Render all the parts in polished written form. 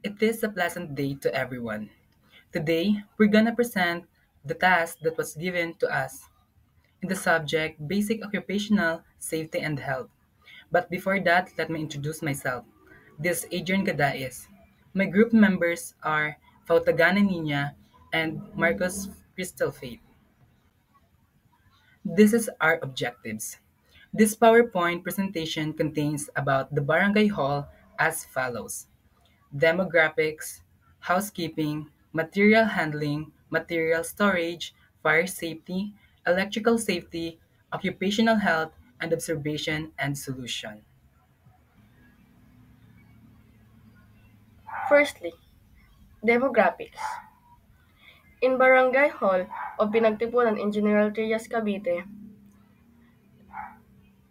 It is a pleasant day to everyone. Today, we're gonna present the task that was given to us in the subject Basic Occupational Safety and Health. But before that, let me introduce myself. This is Adrian Gadais. My group members are Fautagana Nina and Marcos Crystal Faith. This is our objectives. This PowerPoint presentation contains about the barangay hall as follows: demographics, housekeeping, material handling, material storage, fire safety, electrical safety, occupational health, and observation and solution. Firstly, demographics. In Barangay Hall of Pinagtipunan in General Trias, Cavite,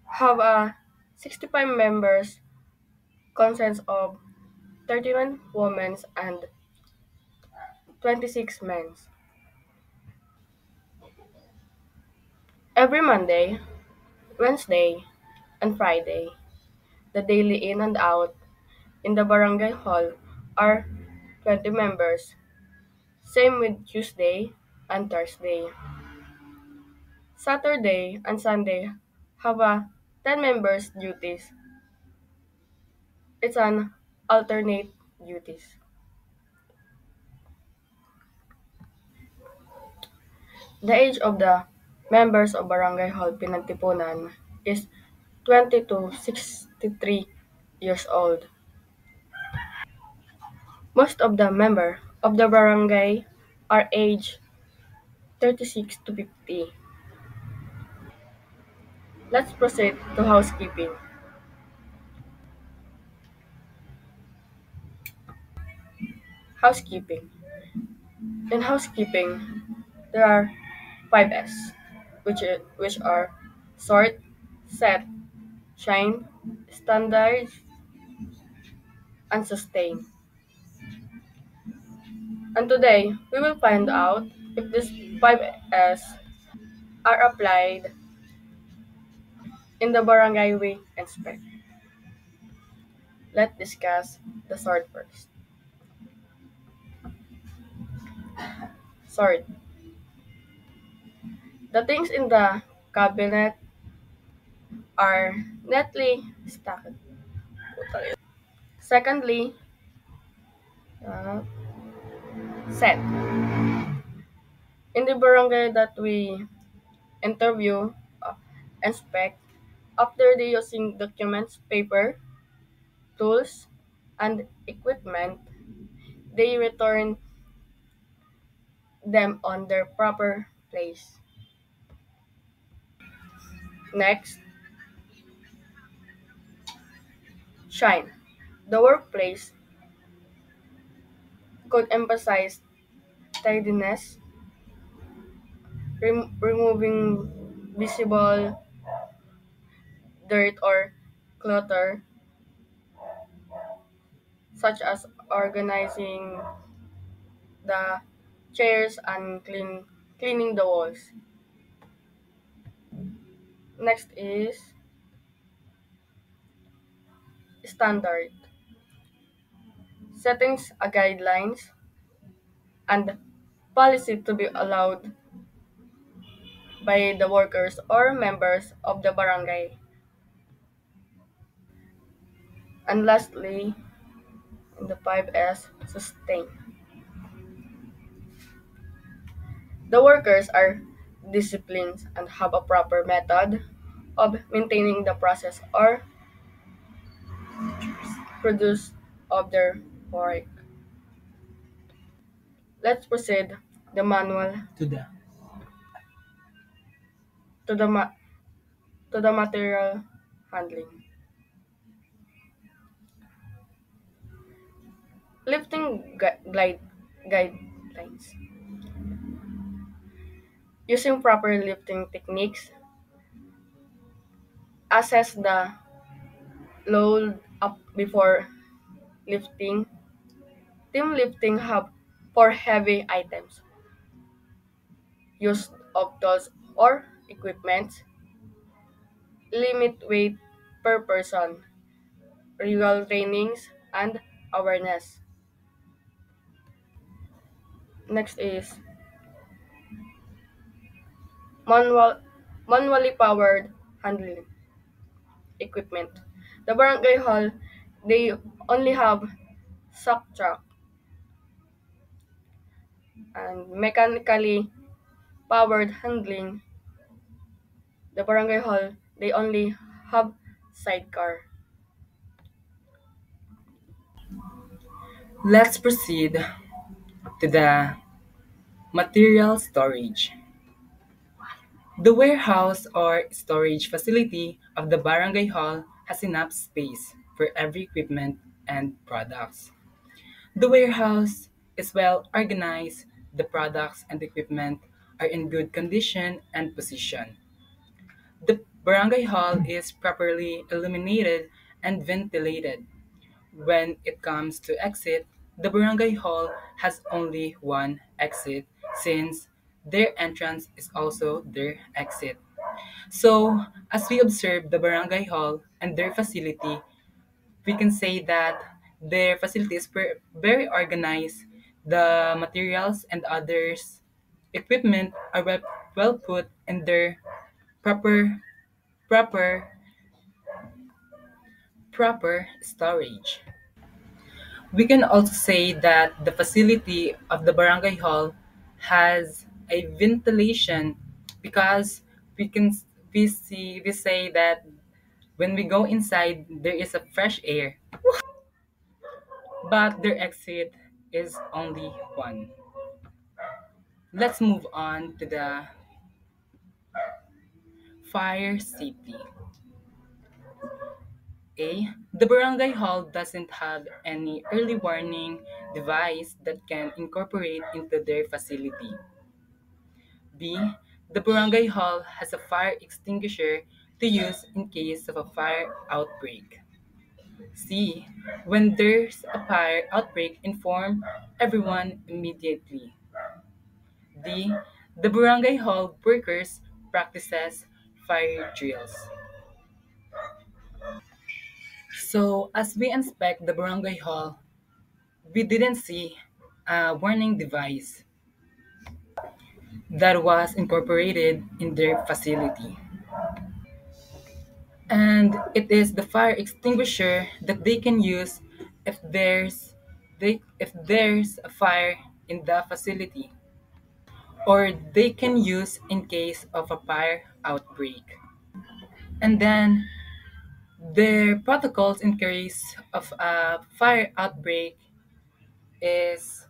have a 65 members consists of 31 women and 26 men. Every Monday, Wednesday, and Friday, the daily in and out in the Barangay Hall are 20 members. Same with Tuesday and Thursday. Saturday and Sunday have a 10 members duties. It's an alternate duties. The age of the members of Barangay Hall Pinagtipunan is 20 to 63 years old. Most of the members of the barangay are aged 36 to 50. Let's proceed to housekeeping. Housekeeping. In housekeeping, there are 5S, which are sort, set, shine, standard, and sustain. And today, we will find out if these 5S are applied in the barangay we inspect. Let's discuss the sort first. Sort. The things in the cabinet are neatly stacked. Secondly, uh, set. In the barangay that we interview, inspect, after they using documents, paper, tools, and equipment, they return them on their proper place. Next, shine. The workplace could emphasize tidiness, removing visible dirt or clutter, such as organizing the chairs and cleaning the walls. Next is standard. Settings a guidelines and policy to be allowed by the workers or members of the barangay. And lastly, in the 5S, sustain. The workers are disciplined and have a proper method of maintaining the process or produce of their work. Let's proceed the manual To the to the ma- to the material handling. Lifting guidelines. Using proper lifting techniques, assess the load up before lifting. Team lifting have for heavy items. Use of tools or equipment. Limit weight per person. Real trainings and awareness. Next is manual, manually powered handling equipment. The barangay hall, they only have suck truck and mechanically powered handling. The barangay hall, they only have sidecar. Let's proceed to the material storage. The warehouse or storage facility of the barangay hall has enough space for every equipment and products. The warehouse is well organized, the products and equipment are in good condition and position. The barangay hall is properly illuminated and ventilated. When it comes to exit, the barangay hall has only one exit since their entrance is also their exit. So, as we observe the barangay hall and their facility, we can say that their facility is very organized. The materials and others equipment are well put in their proper proper proper storage. We can also say that the facility of the barangay hall has a ventilation because we can we say that when we go inside there is a fresh air, but their exit is only one. Let's move on to the fire safety. A. The barangay hall doesn't have any early warning device that can incorporate into their facility. B. The barangay hall has a fire extinguisher to use in case of a fire outbreak. C. When there's a fire outbreak, inform everyone immediately. D. The barangay hall workers practices fire drills. So as we inspect the barangay hall, we didn't see a warning device that was incorporated in their facility. And it is the fire extinguisher that they can use if if there's a fire in the facility, or they can use in case of a fire outbreak. And then their protocols in case of a fire outbreak is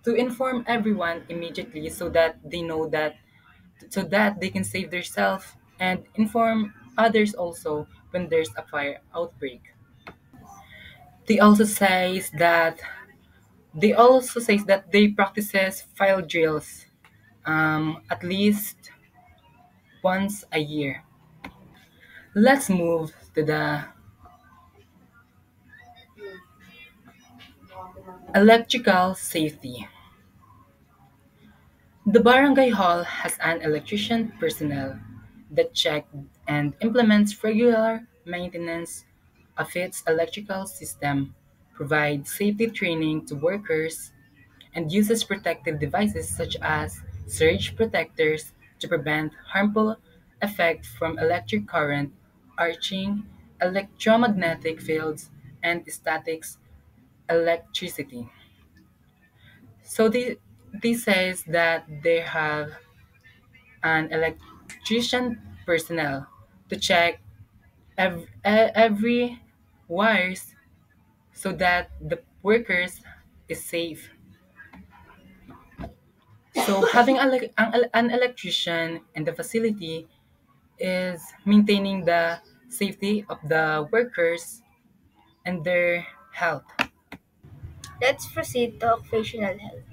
to inform everyone immediately so that they know that so that they can save themselves and inform others also when there's a fire outbreak. They also says that they practices fire drills at least once a year. Let's move to the electrical safety. The barangay hall has an electrician personnel that check and implements regular maintenance of its electrical system, provides safety training to workers, and uses protective devices such as surge protectors to prevent harmful effects from electric current, arcing, electromagnetic fields, and static electricity. So this says that they have an electrician personnel to check every wires so that the workers is safe. So having an electrician in the facility is maintaining the safety of the workers and their health. Let's proceed to occupational health.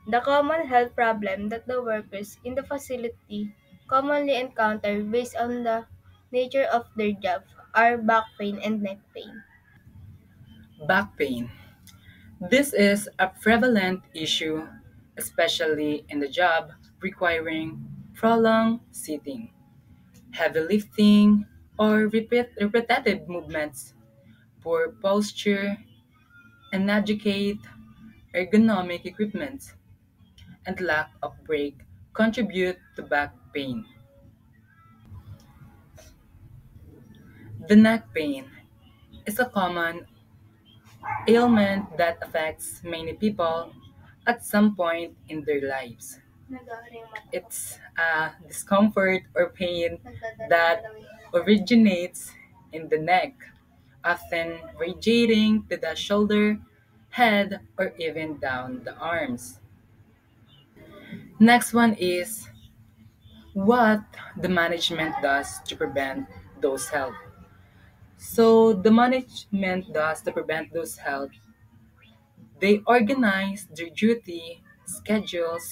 The common health problem that the workers in the facility commonly encounter based on the nature of their job are back pain and neck pain. Back pain. This is a prevalent issue, especially in the job requiring prolonged sitting, heavy lifting, or repetitive movements. poor posture, inadequate ergonomic equipment, and lack of break contribute to back pain. The neck pain is a common ailment that affects many people at some point in their lives. It's a discomfort or pain that originates in the neck, often radiating to the shoulder, head, or even down the arms. Next one is what the management does to prevent those health. So the management does to prevent those health. They organize their duty schedules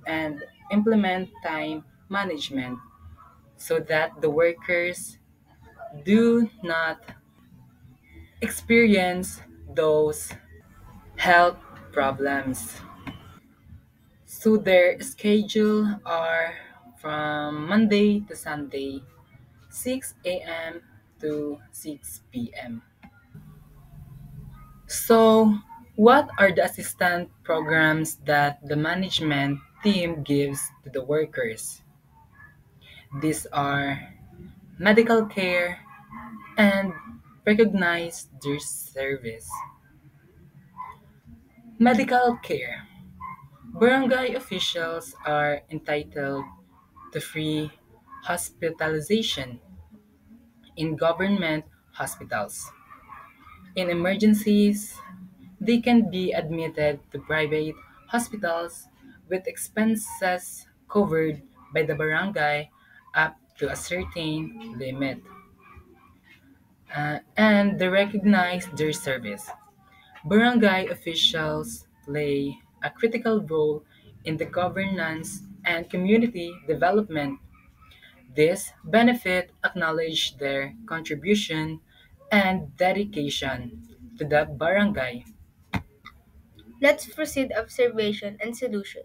and implement time management so that the workers do not experience those health problems. So their schedule are from Monday to Sunday, 6 a.m. to 6 p.m. So, what are the assistant programs that the management team gives to the workers? These are medical care and recognize their service. Medical care. Barangay officials are entitled to free hospitalization in government hospitals. In emergencies, they can be admitted to private hospitals with expenses covered by the barangay up to a certain limit, and they recognize their service. Barangay officials play a critical role in the governance and community development. This benefit acknowledge their contribution and dedication to the barangay. Let's proceed observation and solution.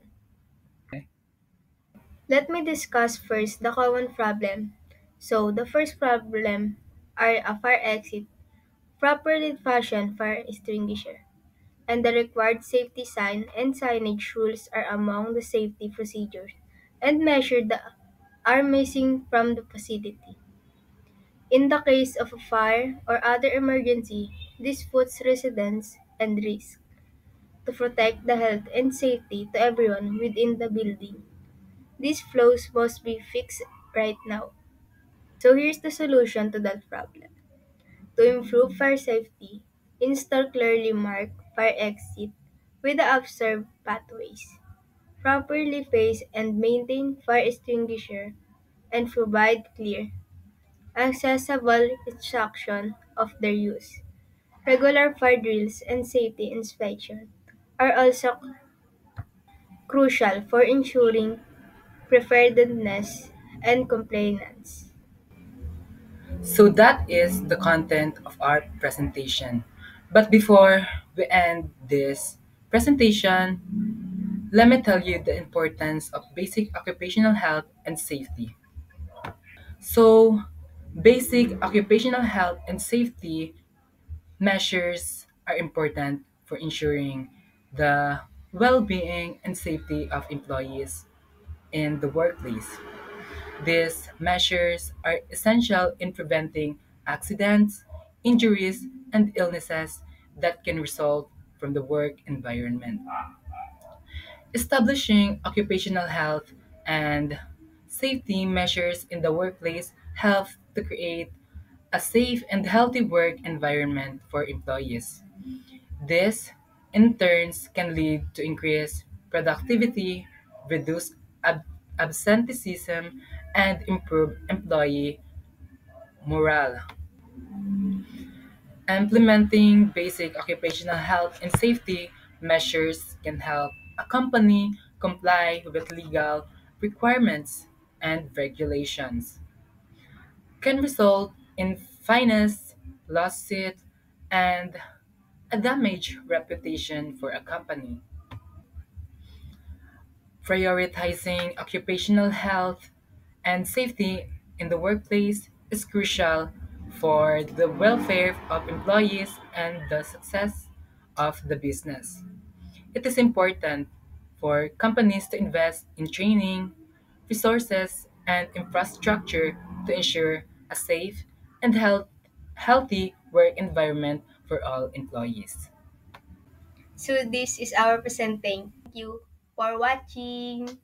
Let me discuss first the common problem. So, the first problem are a fire exit, properly fashioned fire extinguisher, and the required safety sign and signage rules are among the safety procedures and measures that are missing from the facility. In the case of a fire or other emergency, this puts residents at risk. To protect the health and safety to everyone within the building, these flaws must be fixed right now. So here's the solution to that problem. To improve fire safety, install clearly marked fire exit with the observed pathways. Properly face and maintain fire extinguisher and provide clear, accessible instruction of their use. Regular fire drills and safety inspection are also crucial for ensuring preparedness and compliance. So that is the content of our presentation. But before we end this presentation, let me tell you the importance of basic occupational health and safety. So, basic occupational health and safety measures are important for ensuring the well-being and safety of employees in the workplace. These measures are essential in preventing accidents, injuries, and illnesses that can result from the work environment. Establishing occupational health and safety measures in the workplace help to create a safe and healthy work environment for employees. This, in turn, can lead to increased productivity, reduced absenteeism, and improve employee morale. Implementing basic occupational health and safety measures can help a company comply with legal requirements and regulations, can result in fines, lawsuit, and a damaged reputation for a company. Prioritizing occupational health and safety in the workplace is crucial for the welfare of employees and the success of the business. It is important for companies to invest in training, resources, and infrastructure to ensure a safe and healthy work environment for all employees. So this is our presenting. Thank you for watching.